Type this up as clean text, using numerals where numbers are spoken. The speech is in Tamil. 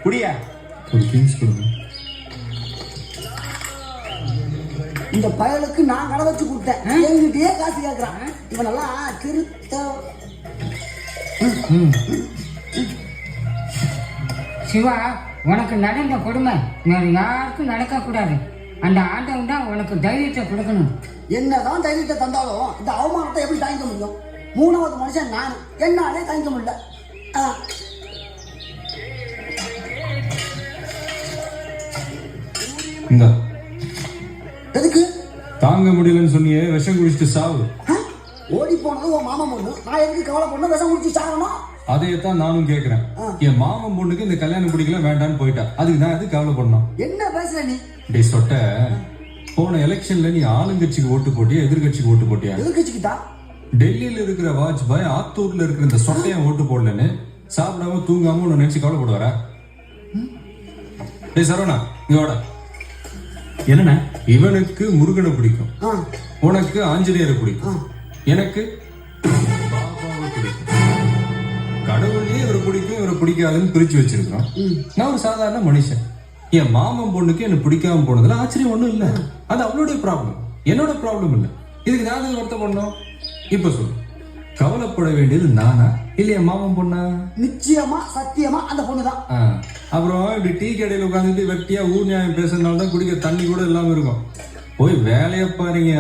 குடியா ஒரு கிங்ஸ் கொடுங்க. இந்த பயலுக்கு நான் கடை வச்சு கொடுத்தேன், என்கிட்டயே காசு கேட்கறான். இவனெல்லாம் திருத்த. சிவா, உனக்கு நடந்த கொடுமை வேற யாருக்கும் நடக்க கூடாது. அந்த ஆண்டவன் தான் உனக்கு தைரியத்தை கொடுக்கணும். என்னதான் தைரியத்தை தந்தாலும் இந்த அவமானத்தை எப்படி தாங்கிக்க முடியும்? மூணாவது மனுஷன் நான், என்னாலே தாங்கிக்க முடியல. இந்த எதுக்கு தாங்க முடியலன்னு சொன்னியே, விஷம் குடிச்சிட்டு சாவு. ஓடி போனது உன் மாமா பொண்ணு, நான் எதுக்கு கவலை பண்ண விஷம் குடிச்சு சாகணும்? அதையத்தான் நானும் கேக்குறேன். என் மாமன் பொண்ணுக்கு இந்த கல்யாணம் பிடிக்கல, வேண்டான்னு போயிட்டா. அதுக்கு நான் எதுக்கு கவலை பண்ணோம்? என்ன பேசுற நீ? டே சொட்ட, போன எலெக்ஷன்ல நீ ஆளுங்கட்சிக்கு ஓட்டு போட்டியா எதிர்கட்சிக்கு ஓட்டு போட்டியா? எதிர்கட்சிக்குதா. டெல்லியில இருக்கிற வாஜ்பாய் ஆத்தூர்ல இருக்கிற இந்த சொட்டையன் ஓட்டு போடலன்னு சாப்பிடாம தூங்காம உன்னை நினைச்சு கவலைப்படுவாரா? டே சரவணா, இங்க வாடா. என்னண்ணா? இவனுக்கு முருகனை பிடிக்கும், உனக்கு ஆஞ்சநேயரை பிடிக்கும், எனக்கு பாபாவை பிடிக்கும். கடவுளையே இவரை பிடிக்கும் இவரை பிடிக்காதுன்னு பிரிச்சு வச்சிருக்கிறோம். நான் ஒரு சாதாரண மனுஷன். என் மாமன் பொண்ணுக்கு என்ன பிடிக்காம போனதுல ஆச்சரியம் ஒண்ணும் இல்ல. அது அவளுடைய ப்ராப்ளம், என்னோட ப்ராப்ளம் இல்ல. இதுக்கு நான் வருத்தம் பண்ணோம். இப்ப சொல்லு, கவலைப்பட வேண்டியது நானா இல்ல என் மாமன் பொண்ணா? நிச்சயமா சத்தியமா அந்த பொண்ணுதான். அப்புறம் இப்படி டீ கடையில உட்காந்துட்டு வெட்டியா ஊர் நியாயம் பேசுறதுனால தான் குடிக்க தண்ணி கூட இல்லாம இருக்கும். போய் வேலையை பாருங்க.